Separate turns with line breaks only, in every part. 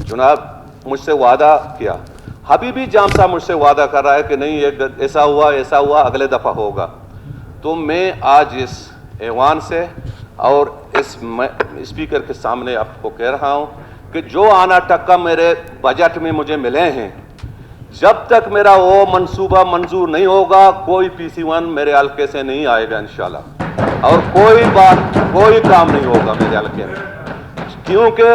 जनाब मुझसे वादा किया, हबीबी जाम साहब मुझसे वादा कर रहा है कि नहीं ये ऐसा हुआ अगले दफ़ा होगा। तो मैं आज इस ऐवान से और इस स्पीकर के सामने आपको कह रहा हूँ कि जो आना टक्का मेरे बजट में मुझे मिले हैं, जब तक मेरा वो मंसूबा मंजूर नहीं होगा कोई PC1 मेरे हल्के से नहीं आएगा इंशाल्लाह, और कोई काम नहीं होगा मेरे हल्के में, क्योंकि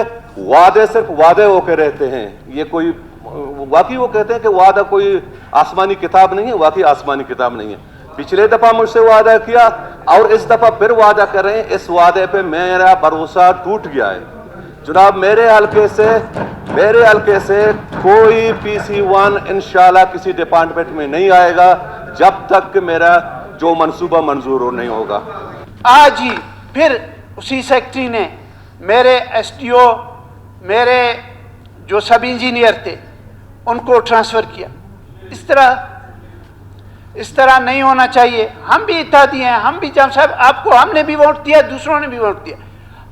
वादे सिर्फ वादे होकर रहते हैं। ये कोई वाकई वो कहते हैं कि वादा कोई आसमानी किताब नहीं है, वाकई आसमानी किताब नहीं है। पिछले दफा मुझसे वादा किया और इस दफा फिर वादा कर रहे हैं, इस वादे पे मेरा भरोसा टूट गया है। जनाब मेरे हल्के से कोई PC1 इंशाल्लाह किसी डिपार्टमेंट में नहीं आएगा जब तक कि मेरा जो मंसूबा मंजूर नहीं होगा।
आज ही फिर उसी सेक्रेटरी ने मेरे SDO, मेरे जो सब इंजीनियर थे उनको ट्रांसफ़र किया। इस तरह नहीं होना चाहिए। हम भी इत्तेहादी हैं, हम भी जाम साहब आपको हमने भी वोट दिया, दूसरों ने भी वोट दिया।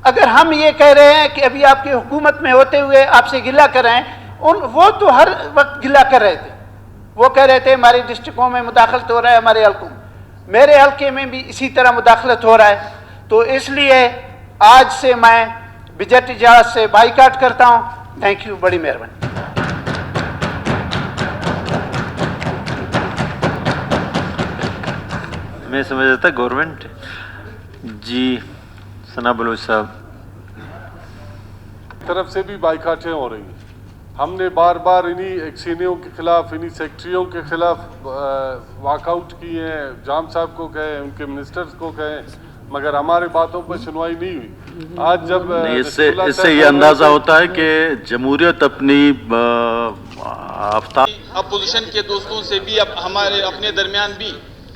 अगर हम ये कह रहे हैं कि अभी आपकी हुकूमत में होते हुए आपसे गिला कर रहे हैं, वो तो हर वक्त गिला कर रहे थे। वो कह रहे थे हमारी डिस्ट्रिक्टों में मुदाखलत हो रहा है, हमारे हल्कों में, मेरे हल्के में भी इसी तरह मुदाखलत हो रहा है। तो इसलिए आज से मैं बजट इजाज़त से बाइकाट करता हूँ। थैंक यू, बड़ी मेहरबानी।
मैं समझ रहा था गवर्नमेंट जी। सना बलोच साहब
तरफ से भी बाइकाटें हो रही हैं। हमने बार बार इन्हीं एक्सीनियों के खिलाफ, इन्हीं सेक्रेटरियों के खिलाफ वॉकआउट किए हैं, जाम साहब को कहें, उनके मिनिस्टर्स को कहें, मगर हमारे बातों पर सुनवाई नहीं हुई। आज जब
इससे ये अंदाजा होता है कि जमहूरियत अपनी
अपोजिशन के दोस्तों से भी हमारे अपने दरमियान भी,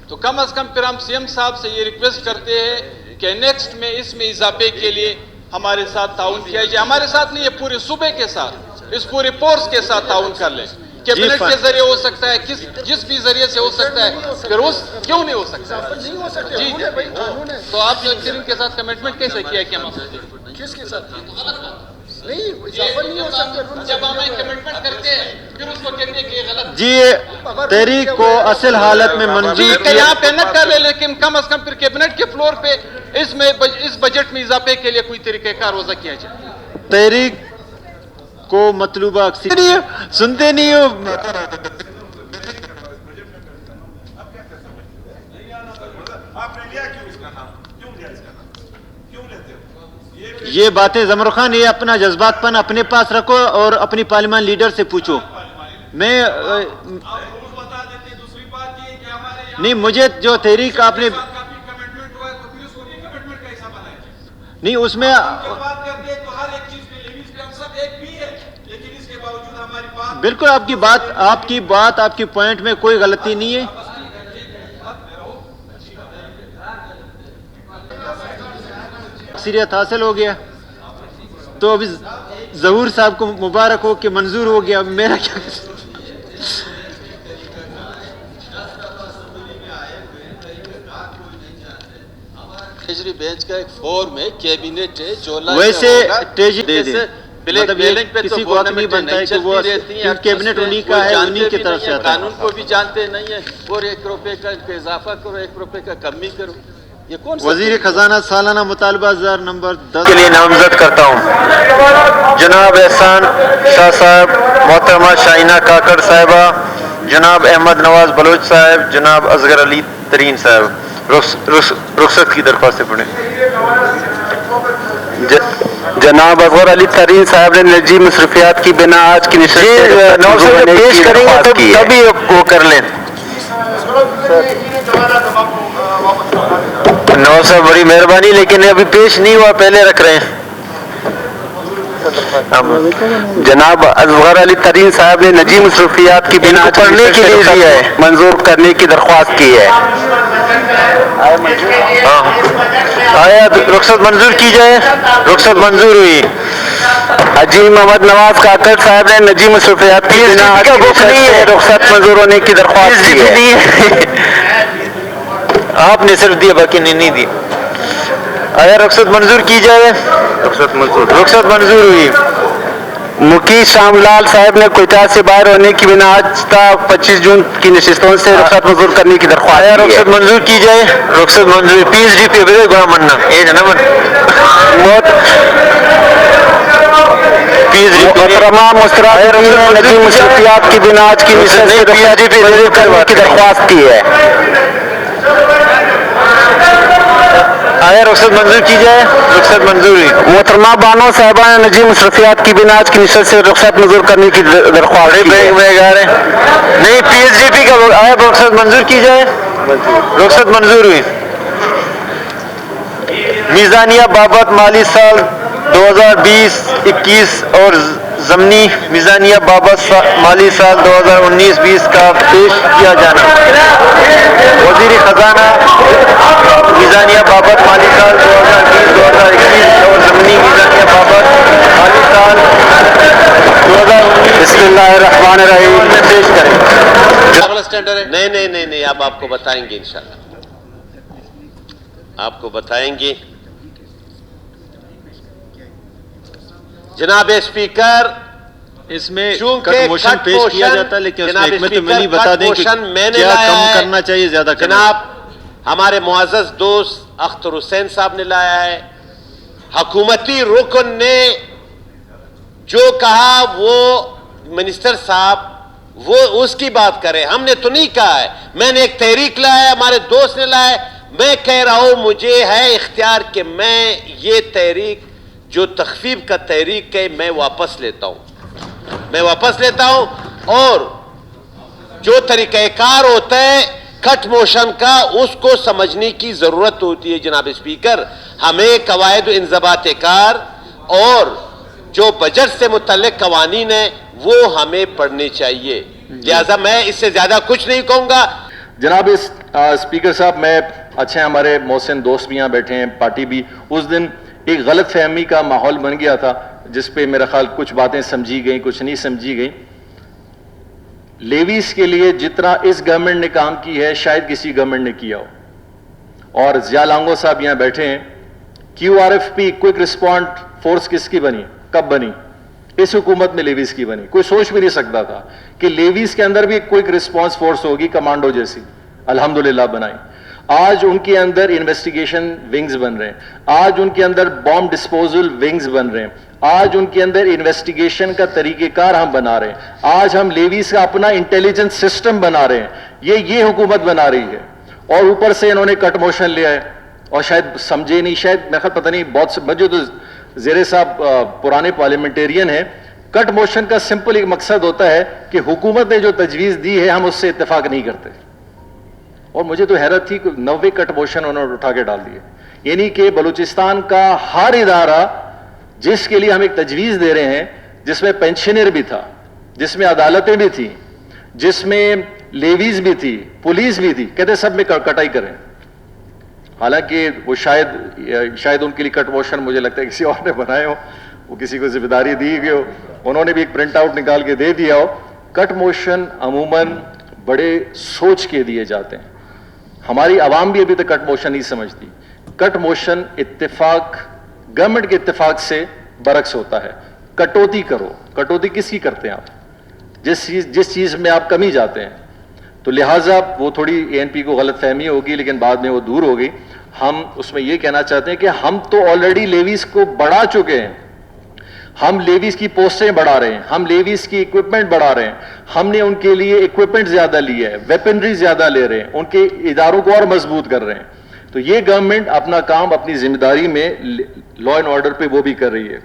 तो कम अज कम फिर हम CM साहब से ये रिक्वेस्ट करते हैं कि नेक्स्ट में इसमें इजाफे के लिए हमारे साथ ताउन किया जाए। हमारे साथ नहीं, ये पूरे सूबे के साथ, इस पूरे फोर्स के साथ ताउन कर लें। कैबिनेट के जरिए हो सकता है, जिस भी जरिए से हो सकता है, फिर उस क्यों नहीं हो सकता? जी तो आप इनके साथ कमिटमेंट कैसे किया कि हम किसके साथ नहीं हो सकता? जब हम कमिटमेंट करते हैं फिर उसको कहते हैं कि ये गलत
जी। तहरीक को असल हालत में मंजूर
यहाँ पे न कर ले, लेकिन कम अज कम फिर कैबिनेट के फ्लोर पे इस बजट में इजाफे के लिए कोई तरीक़ेकार वज़ा किया जाए।
तहरीक को मतलूबा अक्सर सुनते नहीं हो। ये बातें जमर खान, ये अपना जज्बातपन अपने पास रखो और अपनी पार्लियामान लीडर से पूछो। मैं नहीं, मुझे जो तहरीक आपने नहीं उसमें बिल्कुल आपकी बात आपकी पॉइंट में कोई गलती नहीं है। अक्सरियत हासिल हो गया तो अभी ज़हूर साहब को मुबारक हो कि मंजूर हो गया। मेरा क्या
ट्रेजरी बेंच का एक फॉर्म है, कैबिनेट है, जो
वैसे ट्रेजरी दे
मतलब
किसी को हक नहीं बनता है कि वो कैबिनेट उन्हीं का है, उन्हीं की तरफ से आता है।
कानून को भी जानते नहीं है, और 1 रुपए का इजाफा करो, 1 रुपए का कमी करो, ये कौन?
वजीर खजाना सालाना मुतालबा 1000 नंबर 10 के लिए नामजद करता हूँ जनाब एहसान शाह साहब, मोहतरमा शाइना काकड़ साहिबा, जनाब अहमद नवाज बलोच साहब, जनाब असगर अली तरीन साहब। रुखसत की दरख्वास्त पढ़े।
जनाब असगर अली तरीन साहब ने निजी मसरूफियात की बिना आज की नशस्त
पेश करेंगे तभी वो कर लें। नवाब साहब बड़ी मेहरबानी, लेकिन अभी पेश नहीं हुआ, पहले रख रहे हैं।
जनाब असगर अली तरीन साहब ने निजी मसरूफियात की बिना
पढ़ने के लिए दिया है,
मंजूर करने की दरख्वास्त की है।
आया रुखसत मंजूर की जाए। रुखसत मंजूर हुई।
हाजी मोहम्मद नवाज काकड़ साहब ने निजी मसरूफियात की बिना रुखसत मंजूर होने की दरख्वास्त की है।
आपने सिर्फ दिया, बाकी नहीं दी। आया रुखसत मंजूर की जाए। रुखसत मंजूर हुई।
मुकीश रामलाल साहब ने कोयटा से बाहर होने की बिना आज तक 25 जून की नशिस्तों से रुखसत मंजूर करने की दरख्वास्त की है।
रुखसत मंजूर की जाए। रुखसत मंजूर PSDP गुना मन्ना ये जनमन
मोहतरमा मुस्तराद नजीम मुशर्रफियात की बिना आज की नशिस्त से PSDP मंजूर करने की दरख्वास्त की है।
आया रुखसत मंजूर की जाए। रुखसत मंजूरी।
मोहतरमा बानो साहिबा ने नजीम मुशर्रफियात की बिना आज की नशिस्त से रुखसत मंजूर करने की दरख्वास्त की है।
नहीं PSDP का आया रुखसत मंजूर की जाए। रुखसत मंजूर हुई। मीज़ानिया बाबत माली साल 2020-21 और ज़मनी मीज़ानिया बाबत माली साल 2019-20 का पेश किया जाना। वज़ीर ख़जाना मीज़ानिया बाबत माली साल 2020-2021 और ज़मनी मीज़ानिया बाबत माली साल 2019 बिस्मिल्लाहिर्रहमानिर्रहीम में पेश करें।
नहीं अब आपको बताएंगे इंशाल्लाह, आपको बताएंगे। जनाब स्पीकर,
इसमें
चूंकि
मोशन पेश किया जाता है लेकिन उसमें हिकमत अमली बता दें कि क्या कम करना चाहिए ज्यादा करना।
जनाब हमारे मुअज़्ज़ज़ दोस्त अख्तर हुसैन साहब ने लाया है। हुकूमती रुकन ने जो कहा वो मिनिस्टर साहब वो उसकी बात करें, हमने तो नहीं कहा है। मैंने एक तहरीक लाया है, हमारे दोस्त ने लाया है। मैं कह रहा हूं मुझे है इख्तियार कि मैं ये तहरीक जो तखफीफ का तहरीक है मैं वापस लेता हूं और जो तरीक़ाकार होता है कट मोशन का उसको समझने की जरूरत होती है। जनाब स्पीकर, हमें कवायद इंज़बात कार और जो बजट से मुतल्लिक कवानीन है वो हमें पढ़ने चाहिए। लिहाजा मैं इससे ज्यादा कुछ नहीं कहूंगा।
जनाब स्पीकर साहब, मैं अच्छे हमारे मोहसिन दोस्त भी यहाँ बैठे हैं, पार्टी भी। उस दिन एक गलत फहमी का माहौल बन गया था जिस पे मेरा ख्याल कुछ बातें समझी गई, कुछ नहीं समझी गई। लेवीज के लिए जितना इस गवर्नमेंट ने काम की है शायद किसी गवर्नमेंट ने किया हो। और ज़िया लांगो साहब यहाँ बैठे हैं। QRFP क्विक रिस्पॉन्ड फोर्स किसकी बनी, कब बनी? इस हुकूमत में लेवीज की बनी। कोई सोच भी नहीं सकता था कि लेवीज के अंदर भी क्विक रिस्पॉन्स फोर्स होगी कमांडो जैसी। अल्हम्दुलिल्लाह बनाई। आज उनके अंदर इन्वेस्टिगेशन विंग्स बन रहे हैं, आज उनके अंदर बॉम्ब डिस्पोजल विंग्स बन रहे हैं, आज उनके अंदर इन्वेस्टिगेशन का तरीकेकार हम बना रहे हैं, आज हम लेवीज का अपना इंटेलिजेंस सिस्टम बना रहे हैं। ये हुकूमत बना रही है। और ऊपर से इन्होंने कट मोशन लिया है और शायद समझे नहीं, शायद मैं पता नहीं, बहुत मुझे तो ज़ेरे साहब पुराने पार्लियामेंटेरियन है। कट मोशन का सिंपल एक मकसद होता है कि हुकूमत ने जो तजवीज़ दी है हम उससे इत्तेफाक नहीं करते। और मुझे तो हैरत थी कि 90 कट मोशन उन्होंने उठा के डाल दिए। यानी कि बलूचिस्तान का हर इदारा जिसके लिए हम एक तजवीज़ दे रहे हैं, जिसमें पेंशनर भी था, जिसमें अदालतें भी थी, जिसमें लेवीज भी थी, पुलिस भी थी, कहते सब में कटाई करें। हालांकि वो शायद उनके लिए कट मोशन मुझे लगता है किसी और ने बनाए हो, वो किसी को जिम्मेदारी दी गई हो, उन्होंने भी एक प्रिंट आउट निकाल के दे दिया हो। कट मोशन अमूमन बड़े सोच के दिए जाते हैं। हमारी आवाम भी अभी तक कट मोशन नहीं समझती। कट मोशन इत्तेफाक, गवर्नमेंट के इत्तेफाक से बरक्स होता है। कटौती करो, कटौती किसकी करते हैं आप? जिस चीज में आप कमी जाते हैं। तो लिहाजा वो थोड़ी ANP को गलत फहमी होगी लेकिन बाद में वो दूर हो गई। हम उसमें ये कहना चाहते हैं कि हम तो ऑलरेडी लेवीज को बढ़ा चुके हैं। हम लेवीज की पोस्टें बढ़ा रहे हैं, हम लेवीज की इक्विपमेंट बढ़ा रहे हैं, हमने उनके लिए इक्विपमेंट ज्यादा लिया है, वेपनरी ज्यादा ले रहे हैं, उनके इदारों को और मजबूत कर रहे हैं। तो ये गवर्नमेंट अपना काम अपनी जिम्मेदारी में लॉ एंड ऑर्डर पे वो भी कर रही है।